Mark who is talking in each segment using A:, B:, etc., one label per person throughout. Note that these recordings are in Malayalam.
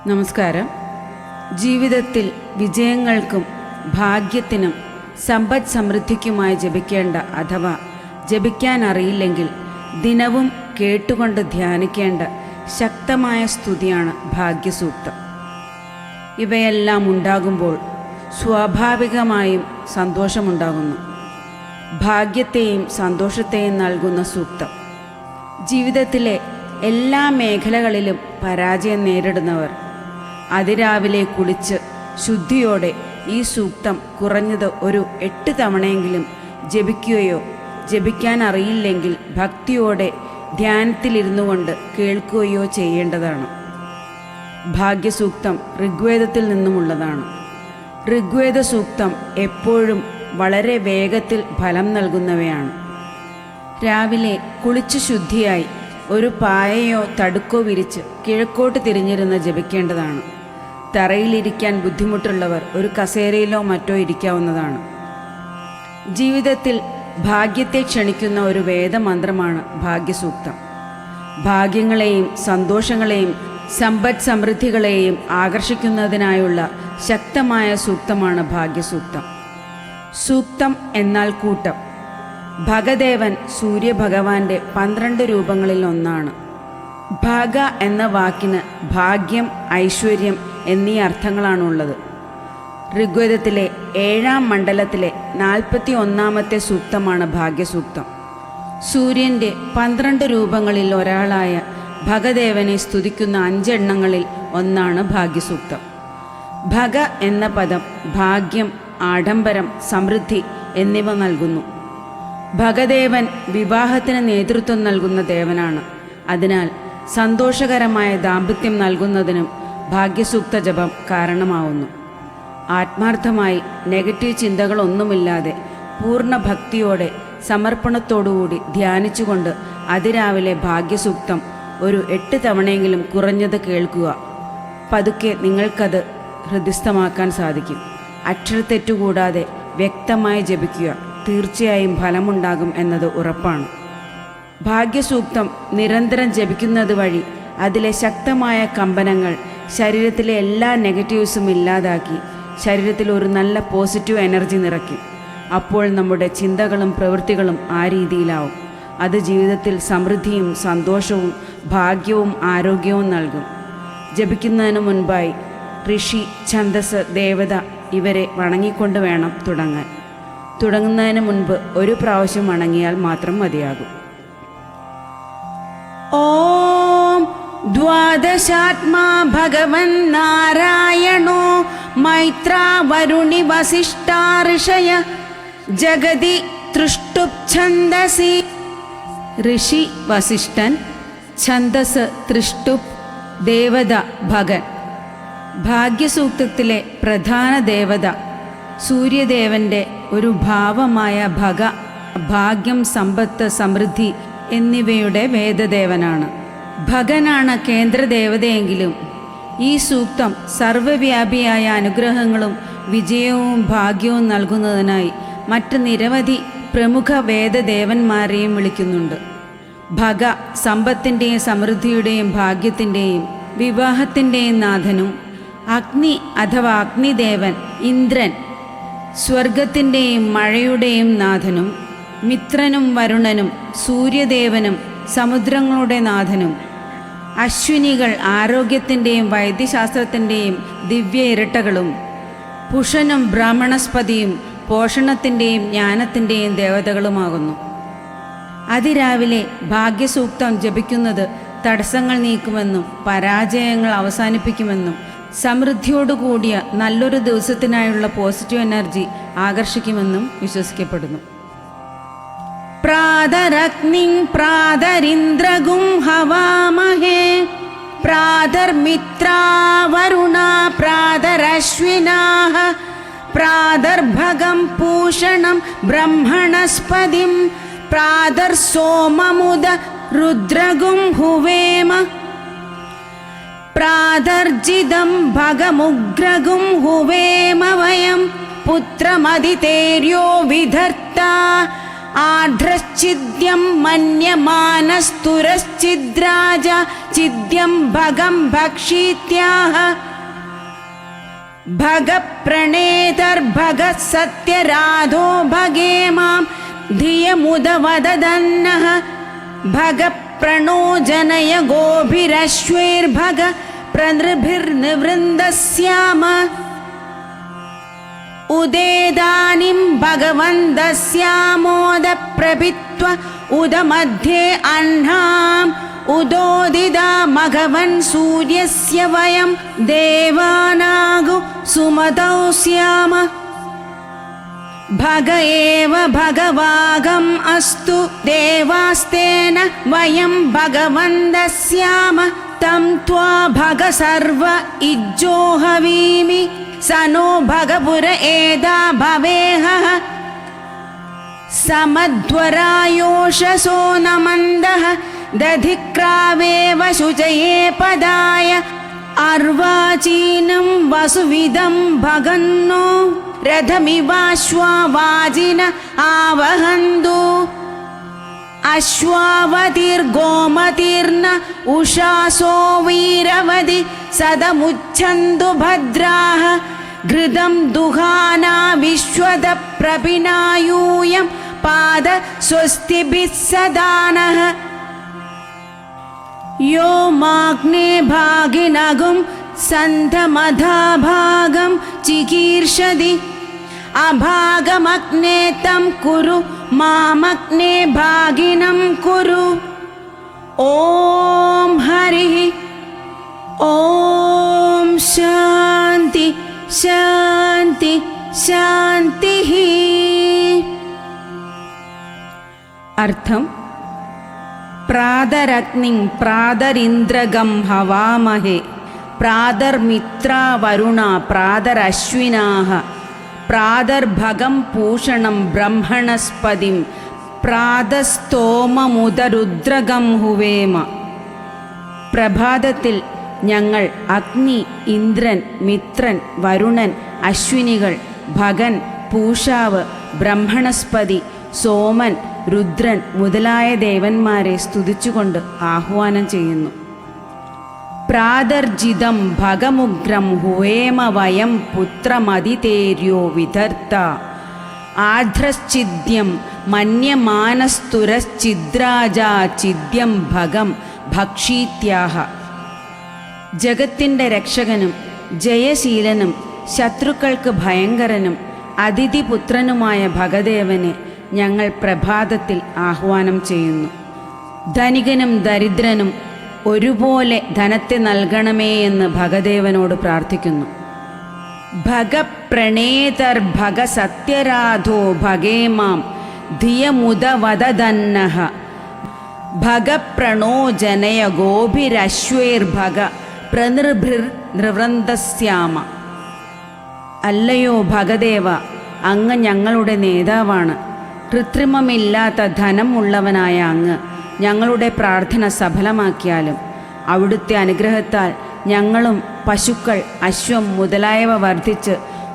A: നമസ്കാരം. ജീവിതത്തിൽ വിജയങ്ങൾക്കും ഭാഗ്യത്തിനും സമ്പദ് സമൃദ്ധിക്കുമായി ജപിക്കേണ്ട അഥവാ ജപിക്കാൻ അറിയില്ലെങ്കിൽ ദിനവും കേട്ടുകൊണ്ട് ധ്യാനിക്കേണ്ട ശക്തമായ സ്തുതിയാണ് ഭാഗ്യസൂക്തം. ഇവയെല്ലാം ഉണ്ടാകുമ്പോൾ സ്വാഭാവികമായും സന്തോഷമുണ്ടാകുന്നു. ഭാഗ്യത്തെയും സന്തോഷത്തെയും നൽകുന്ന സൂക്തം. ജീവിതത്തിലെ എല്ലാ മേഖലകളിലും പരാജയം നേരിടുന്നവർ അതിരാവിലെ കുളിച്ച് ശുദ്ധിയോടെ ഈ സൂക്തം കുറഞ്ഞത് ഒരു 8 തവണയെങ്കിലും ജപിക്കുകയോ ജപിക്കാൻ അറിയില്ലെങ്കിൽ ഭക്തിയോടെ ധ്യാനത്തിലിരുന്നു കൊണ്ട് കേൾക്കുകയോ ചെയ്യേണ്ടതാണ്. ഭാഗ്യസൂക്തം ഋഗ്വേദത്തിൽ നിന്നുമുള്ളതാണ്. ഋഗ്വേദ സൂക്തം എപ്പോഴും വളരെ വേഗത്തിൽ ഫലം നൽകുന്നവയാണ്. രാവിലെ കുളിച്ച് ശുദ്ധിയായി ഒരു പായയോ തടുക്കോ വിരിച്ച് കിഴക്കോട്ട് തിരിഞ്ഞിരുന്ന് ജപിക്കേണ്ടതാണ്. തറയിലിരിക്കാൻ ബുദ്ധിമുട്ടുള്ളവർ ഒരു കസേരയിലോ മറ്റോ ഇരിക്കാവുന്നതാണ്. ജീവിതത്തിൽ ഭാഗ്യത്തെ ക്ഷണിക്കുന്ന ഒരു വേദമന്ത്രമാണ് ഭാഗ്യസൂക്തം. ഭാഗ്യങ്ങളെയും സന്തോഷങ്ങളെയും സമ്പദ് സമൃദ്ധികളെയും ആകർഷിക്കുന്നതിനായുള്ള ശക്തമായ സൂക്തമാണ് ഭാഗ്യസൂക്തം. സൂക്തം എന്നാൽ കൂട്ടം. ഭഗദേവൻ സൂര്യഭഗവാന്റെ 12 രൂപങ്ങളിൽ ഒന്നാണ്. ഭാഗ എന്ന വാക്കിന് ഭാഗ്യം, ഐശ്വര്യം എന്നീ അർത്ഥങ്ങളാണുള്ളത്. ഋഗ്വേദത്തിലെ 7-ാം മണ്ഡലത്തിലെ 41-ാമത്തെ സൂക്തമാണ് ഭാഗ്യസൂക്തം. സൂര്യൻ്റെ 12 രൂപങ്ങളിൽ ഒരാളായ ഭഗദേവനെ സ്തുതിക്കുന്ന 5 എണ്ണങ്ങളിൽ ഒന്നാണ് ഭാഗ്യസൂക്തം. ഭഗ എന്ന പദം ഭാഗ്യം, ആഡംബരം, സമൃദ്ധി എന്നിവ നൽകുന്നു. ഭഗദേവൻ വിവാഹത്തിന് നേതൃത്വം നൽകുന്ന ദേവനാണ്. അതിനാൽ സന്തോഷകരമായ ദാമ്പത്യം നൽകുന്നതിനും ഭാഗ്യസൂക്ത ജപം കാരണമാവുന്നു. ആത്മാർത്ഥമായി നെഗറ്റീവ് ചിന്തകളൊന്നുമില്ലാതെ പൂർണ്ണ ഭക്തിയോടെ സമർപ്പണത്തോടുകൂടി ധ്യാനിച്ചുകൊണ്ട് അതിരാവിലെ ഭാഗ്യസൂക്തം ഒരു 8 തവണയെങ്കിലും കുറഞ്ഞത് കേൾക്കുക. പതുക്കെ നിങ്ങൾക്കത് ഹൃദിസ്ഥമാക്കാൻ സാധിക്കും. അക്ഷരത്തെറ്റുകൂടാതെ വ്യക്തമായി ജപിക്കുക. തീർച്ചയായും ഫലമുണ്ടാകും എന്നത് ഉറപ്പാണ്. ഭാഗ്യസൂക്തം നിരന്തരം ജപിക്കുന്നത് വഴി അതിലെ ശക്തമായ കമ്പനങ്ങൾ ശരീരത്തിലെ എല്ലാ നെഗറ്റീവ്സും ഇല്ലാതാക്കി ശരീരത്തിൽ ഒരു നല്ല പോസിറ്റീവ് എനർജി നിറയ്ക്കും. അപ്പോൾ നമ്മുടെ ചിന്തകളും പ്രവൃത്തികളും ആ രീതിയിലാവും. അത് ജീവിതത്തിൽ സമൃദ്ധിയും സന്തോഷവും ഭാഗ്യവും ആരോഗ്യവും നൽകും. ജപിക്കുന്നതിന് മുൻപായി ഋഷി, ഛന്ദസ്, ദേവത ഇവരെ വണങ്ങിക്കൊണ്ട് വേണം തുടങ്ങാൻ. തുടങ്ങുന്നതിന് മുൻപ് ഒരു പ്രാവശ്യം വണങ്ങിയാൽ മാത്രം മതിയാകും. ഓം ദ്വാദശാത്മാ ഭഗവൻ നാരായണോ മൈത്രാ വരുണി വസിഷ്ഠാ ഋഷയ ജഗതി തൃഷ്ടുപ് ഛന്ദസി. ഋഷി വസിഷ്ഠൻ, ഛന്ദസ് തൃഷ്ടുപ്, ദേവത ഭഗൻ. ഭാഗ്യസൂക്തത്തിലെ പ്രധാന ദേവത സൂര്യദേവന്റെ ഒരു ഭാവമായ ഭഗ ഭാഗ്യം, സമ്പത്ത്, സമൃദ്ധി എന്നിവയുടെ വേദദേവനാണ്. ഭഗനാണ് കേന്ദ്രദേവതയെങ്കിലും ഈ സൂക്തം സർവ്വവ്യാപിയായ അനുഗ്രഹങ്ങളും വിജയവും ഭാഗ്യവും നൽകുന്നതിനായി മറ്റ് നിരവധി പ്രമുഖ വേദദേവന്മാരെയും വിളിക്കുന്നുണ്ട്. ഭഗ സമ്പത്തിൻ്റെയും സമൃദ്ധിയുടെയും ഭാഗ്യത്തിൻ്റെയും വിവാഹത്തിൻ്റെയും നാഥനും, അഗ്നി അഥവാ അഗ്നിദേവൻ ഇന്ദ്രൻ സ്വർഗത്തിൻ്റെയും മഴയുടെയും നാഥനും, മിത്രനും വരുണനും സൂര്യദേവനും സമുദ്രങ്ങളുടെ നാഥനും, അശ്വിനികൾ ആരോഗ്യത്തിൻ്റെയും വൈദ്യശാസ്ത്രത്തിൻ്റെയും ദിവ്യ ഇരട്ടകളും, പുഷനും ബ്രാഹ്മണസ്പതിയും പോഷണത്തിൻ്റെയും ജ്ഞാനത്തിൻ്റെയും ദേവതകളുമാകുന്നു. അതിരാവിലെ ഭാഗ്യസൂക്തം ജപിക്കുന്നത് തടസ്സങ്ങൾ നീക്കുമെന്നും പരാജയങ്ങൾ അവസാനിപ്പിക്കുമെന്നും സമൃദ്ധിയോടുകൂടിയ നല്ലൊരു ദിവസത്തിനായുള്ള പോസിറ്റീവ് എനർജി ആകർഷിക്കുമെന്നും വിശ്വസിക്കപ്പെടുന്നു. പ്രാതരഗ്നിം പ്രാതരിന്ദ്രഗും ഹവാമഹേ പ്രാതർമിത്രാ വരുണാ പ്രാതരശ്വിനാഃ പ്രാതർഭഗം പൂഷണം ബ്രഹ്മണസ്പതിം പ്രാതർസോമമുദ രുദ്രഗും ഹുവേമ പ്രാതർജിതം ഭഗമുഗ്രഗും ഹുവേമ വയം പുത്രമതിതേര്യോ വിധർത്താ ആർദ്രശ്ചിദ്യം മന്യമാനസ്തുരശ്ചിദ്രാജ ചിദ്യം ഭഗം ഭക്ഷീത്യാഹ ഭഗപ്രണേതർഭഗ സത്യരാധോ ഭഗേമാം ധിയമുദവദന്നഃ ഭഗപ്രണോജനയ ഗോഭിരശ്വേർഭഗ പ്രനൃഭിർനിവൃന്ദസ്യാമ ഉദേദാനിം ഭഗവന്തസ്യാമോദ പ്രഭിത്വ ഉദമധ്യേ അഹ്നാം ഉദോദിതാ മഘവൻ സൂര്യസ്യ വയം ദേവാനാഗു സുമതൗ സ്യാമ ഭഗ ഏവ ഭഗവാഗം അസ്തു ദേവാസ്തേന വയം ഭഗവന്തസ്യാമ തം ത്വാ ഭഗ സർവ ഇജ്ജോഹവീമി സനോ ഭഗപുര ഏതാ ഭവേഹ സമധ്വരായോഷസോ നമന്ദഃ ദധിക്രാവേവ ശുചയേ പദായ അർവാചീനം വസുവിദം ഭഗന്നോ രഥമിവാശ്വാവാജിന ആവഹന്തു അശ്വാവതിർഗോമതിർന ഉഷാസോ വീരവതി സദമുച്ഛന്തു ഭദ്രാഃ ഘൃതം ദുഹാനാ വിശ്വദ പ്രപിനായൂയം പാദ സ്വസ്തിഭിः സദാനഃ യോ മാഗ്നേ ഭാഗിനഗും സന്ധമധാഭാഗം ചികീർഷതി അഭാഗമഗ്നേ തം കുരു മാമഗ്നേ ഭാഗിനം കുരു ഓം ഹരി ഓം ശാന്തി ശാന്തി ശാന്തി. അർത്ഥം: പ്രാതരഗ്നിം പ്രാതരിന്ദ്രഗം ഹവാമഹേ പ്രാതർമിത്രാ വരുണ പ്രാതരശ്വിനാഃ പ്രാതർഭഗം പൂഷണം ബ്രഹ്മണസ്പതിം പ്രാതസ്തോമമുദരുദ്രഗം ഹുവേമ. പ്രഭാതത്തിൽ ഞങ്ങൾ അഗ്നി, ഇന്ദ്രൻ, മിത്രൻ, വരുണൻ, അശ്വിനികൾ, ഭഗൻ, പൂഷാവ്, ബ്രഹ്മണസ്പതി, സോമൻ, രുദ്രൻ മുതലായ ദേവന്മാരെ സ്തുതിച്ചുകൊണ്ട് ആഹ്വാനം ചെയ്യുന്നു. പ്രാതർജിതം ഭഗമുഗ്രം ഹുവേമ വയം പുത്രമതിതേര്യോ വിധർത്ത ആർദ്രശ്ചിദ്യം മന്യമാനസ്തുരശ്ചിദ്രാജാ ചിദ്യം ഭഗം ഭക്ഷീത്യാഹ. ജഗത്തിൻ്റെ രക്ഷകനും ജയശീലനും ശത്രുക്കൾക്ക് ഭയങ്കരനും അതിഥിപുത്രനുമായ ഭഗദേവനെ ഞങ്ങൾ പ്രഭാതത്തിൽ ആഹ്വാനം ചെയ്യുന്നു. ധനികനും ദരിദ്രനും ഒരുപോലെ ധനത്തെ നൽകണമേ എന്ന് ഭഗദേവനോട് പ്രാർത്ഥിക്കുന്നു. ഭഗപ്രണേതർഭഗ സത്യരാധോ ഭഗേമാം ധിയമുദവദന്നഃ ഭഗപ്രണോജനയ ഗോഭിരശ്വേർഭഗ പ്രനൃഭിർനിവൃന്ദസ്യാമ. അല്ലയോ ഭഗദേവ, അങ്ങ് ഞങ്ങളുടെ നേതാവാണ്. കൃത്രിമമില്ലാത്ത ധനം ഉള്ളവനായ അങ്ങ് ഞങ്ങളുടെ പ്രാർത്ഥന സഫലമാക്കിയാലും അവിടുത്തെ അനുഗ്രഹത്താൽ ഞങ്ങളും പശുക്കൾ, അശ്വം മുതലായവ വർദ്ധിച്ച്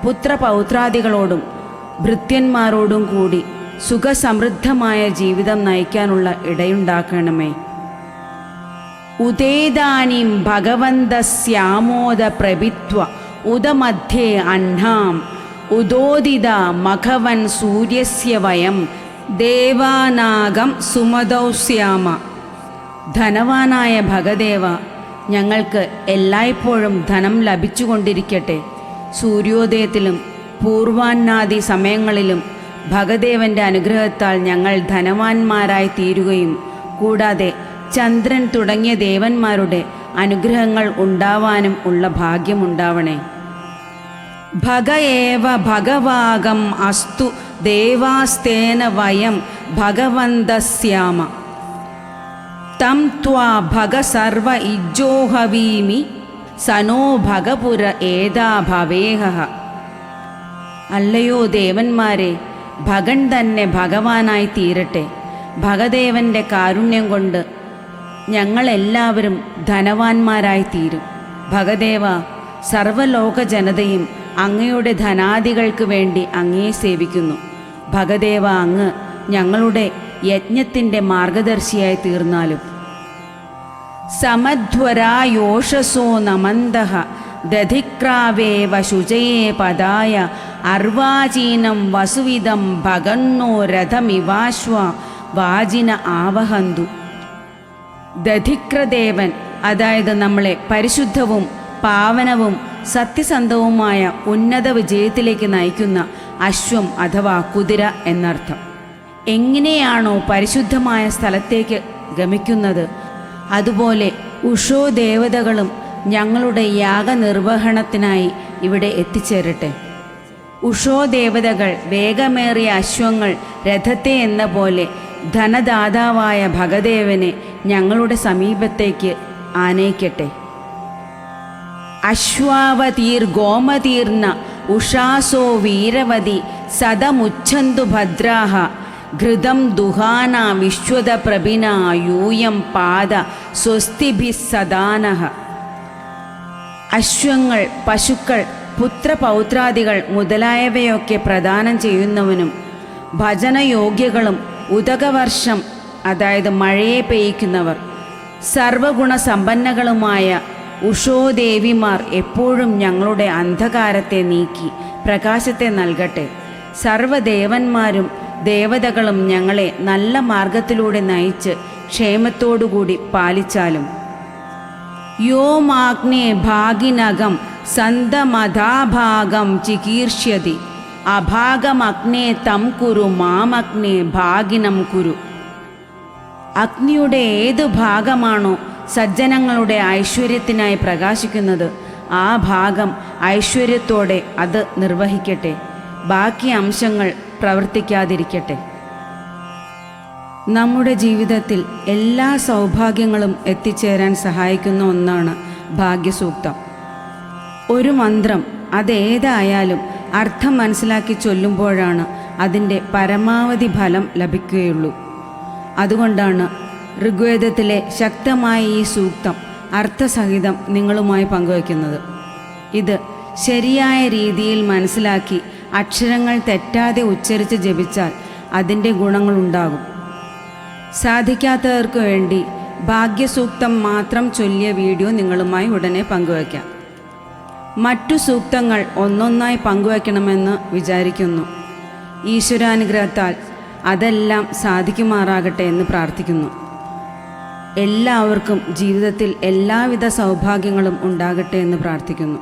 A: പുത്രപൗത്രാദികളോടും ഭൃത്യന്മാരോടും കൂടി സുഖസമൃദ്ധമായ ജീവിതം നയിക്കാനുള്ള ഇടയുണ്ടാക്കണമേ. ഉദേദാനീം ഭഗവന്തസ്യാമോദ പ്രഭിത്വ ഉദമധ്യേ അഹ്നാം ഉദോദിത മഘവൻ സൂര്യസ്യ വയം ദേവാനാഗം സുമതൗ സ്യാമ. ധനവാനായ ഭഗദേവ, ഞങ്ങൾക്ക് എല്ലായ്പ്പോഴും ധനം ലഭിച്ചുകൊണ്ടിരിക്കട്ടെ. സൂര്യോദയത്തിലും പൂർവാന്നാദി സമയങ്ങളിലും ഭഗദേവന്റെ അനുഗ്രഹത്താൽ ഞങ്ങൾ ധനവാന്മാരായി തീരുകയും കൂടാതെ ചന്ദ്രൻ തുടങ്ങിയ ദേവന്മാരുടെ അനുഗ്രഹങ്ങൾ ഉണ്ടാവാനും ഉള്ള ഭാഗ്യമുണ്ടാവണേ. ഭഗ ഏവ ഭഗവാഗം അസ്തു ദേവാസ്തേന വയം ഭഗവന്തസ്യാമ തം ത്വാ ഭഗ സർവ ഇജ്ജോഹവീമി സനോ ഭഗപുര ഏതാ ഭവേഹ. അല്ലയോ ദേവന്മാരെ, ഭഗൻ തന്നെ ഭഗവാനായി തീരട്ടെ. ഭഗദേവന്റെ കാരുണ്യം കൊണ്ട് ഞങ്ങളെല്ലാവരും ധനവാന്മാരായി തീരും. ഭഗദേവ, സർവലോക ജനതയും അങ്ങയുടെ ധനാദികൾക്ക് വേണ്ടി അങ്ങയെ സേവിക്കുന്നു. ഭഗദേവ, അങ്ങ് ഞങ്ങളുടെ യജ്ഞത്തിൻ്റെ മാർഗദർശിയായി തീർന്നാലും. സമധ്വരായോഷസോ നമന്തഃ ദധിക്രാവേവ ശുചയേ പദായ അർവാചീനം വസുവിധം ഭഗന്നോ രഥമിവാശ്വ വാജിന ആവഹന്തു. ദധിക്രദേവൻ, അതായത് നമ്മളെ പരിശുദ്ധവും പാവനവും സത്യസന്ധവുമായ ഉന്നത വിജയത്തിലേക്ക് നയിക്കുന്ന അശ്വം അഥവാ കുതിര എന്നർത്ഥം. എങ്ങനെയാണോ പരിശുദ്ധമായ സ്ഥലത്തേക്ക് ഗമിക്കുന്നത്, അതുപോലെ ഉഷോ ദേവതകളും ഞങ്ങളുടെ യാഗനിർവഹണത്തിനായി ഇവിടെ എത്തിച്ചേരട്ടെ. ഉഷോ ദേവതകൾ വേഗമേറിയ അശ്വങ്ങൾ രഥത്തെ എന്ന പോലെ ധനദാതാവായ ഭഗദേവനെ ഞങ്ങളുടെ സമീപത്തേക്ക് ആനയിക്കട്ടെ. അശ്വാവതീർ ഗോമതീർന്ന ഉഷാസോ വീരവതി സദമുച്ഛന്തു ഭദ്രാഹ ഘൃതം ദുഹാന വിശ്വത പ്രഭിന യൂയം പാദ സ്വസ്തിഭിസ് സദാനഃ. അശ്വങ്ങൾ, പശുക്കൾ, പുത്രപൗത്രാദികൾ മുതലായവയൊക്കെ പ്രദാനം ചെയ്യുന്നവനും ഭജനയോഗ്യകളും ഉദകവർഷം, അതായത് മഴയെ പെയ്യ്ക്കുന്നവർ, സർവഗുണസമ്പന്നകളുമായ ഉഷോദേവിമാർ എപ്പോഴും ഞങ്ങളുടെ അന്ധകാരത്തെ നീക്കി പ്രകാശത്തെ നൽകട്ടെ. സർവദേവന്മാരും ദേവതകളും ഞങ്ങളെ നല്ല മാർഗത്തിലൂടെ നയിച്ച് ക്ഷേമത്തോടുകൂടി പാലിച്ചാലും. യോമാഗ്നേ ഭാഗിനകം സന്തമധാഭാഗം ചികീർഷ്യതി അഭാഗമഗ്നേ തം കുരു മാമഗ്നേ ഭാഗിനം കുരു. അഗ്നിയുടെ ഏതു ഭാഗമാണോ സജ്ജനങ്ങളുടെ ഐശ്വര്യത്തിനായി പ്രകാശിക്കുന്നത്, ആ ഭാഗം ഐശ്വര്യത്തോടെ അത് നിർവഹിക്കട്ടെ. ബാക്കി അംശങ്ങൾ പ്രവർത്തിക്കാതിരിക്കട്ടെ. നമ്മുടെ ജീവിതത്തിൽ എല്ലാ സൗഭാഗ്യങ്ങളും എത്തിച്ചേരാൻ സഹായിക്കുന്ന ഒന്നാണ് ഭാഗ്യസൂക്തം. ഒരു മന്ത്രം അതേതായാലും അർത്ഥം മനസ്സിലാക്കി ചൊല്ലുമ്പോഴാണ് അതിൻ്റെ പരമാവധി ഫലം ലഭിക്കുകയുള്ളൂ. അതുകൊണ്ടാണ് ഋഗ്വേദത്തിലെ ശക്തമായ ഈ സൂക്തം അർത്ഥസഹിതം നിങ്ങളുമായി പങ്കുവയ്ക്കുന്നത്. ഇത് ശരിയായ രീതിയിൽ മനസ്സിലാക്കി അക്ഷരങ്ങൾ തെറ്റാതെ ഉച്ചരിച്ച് ജപിച്ചാൽ അതിൻ്റെ ഗുണങ്ങളുണ്ടാകും. സാധിക്കാത്തവർക്ക് വേണ്ടി ഭാഗ്യസൂക്തം മാത്രം ചൊല്ലിയ വീഡിയോ നിങ്ങളുമായി ഉടനെ പങ്കുവയ്ക്കാം. മറ്റു സൂക്തങ്ങൾ ഒന്നൊന്നായി പങ്കുവയ്ക്കണമെന്ന് വിചാരിക്കുന്നു. ഈശ്വരാനുഗ്രഹത്താൽ അതെല്ലാം സാധിക്കുമാറാകട്ടെ എന്ന് പ്രാർത്ഥിക്കുന്നു. എല്ലാവർക്കും ജീവിതത്തിൽ എല്ലാവിധ സൗഭാഗ്യങ്ങളും ഉണ്ടാകട്ടെ എന്ന് പ്രാർത്ഥിക്കുന്നു.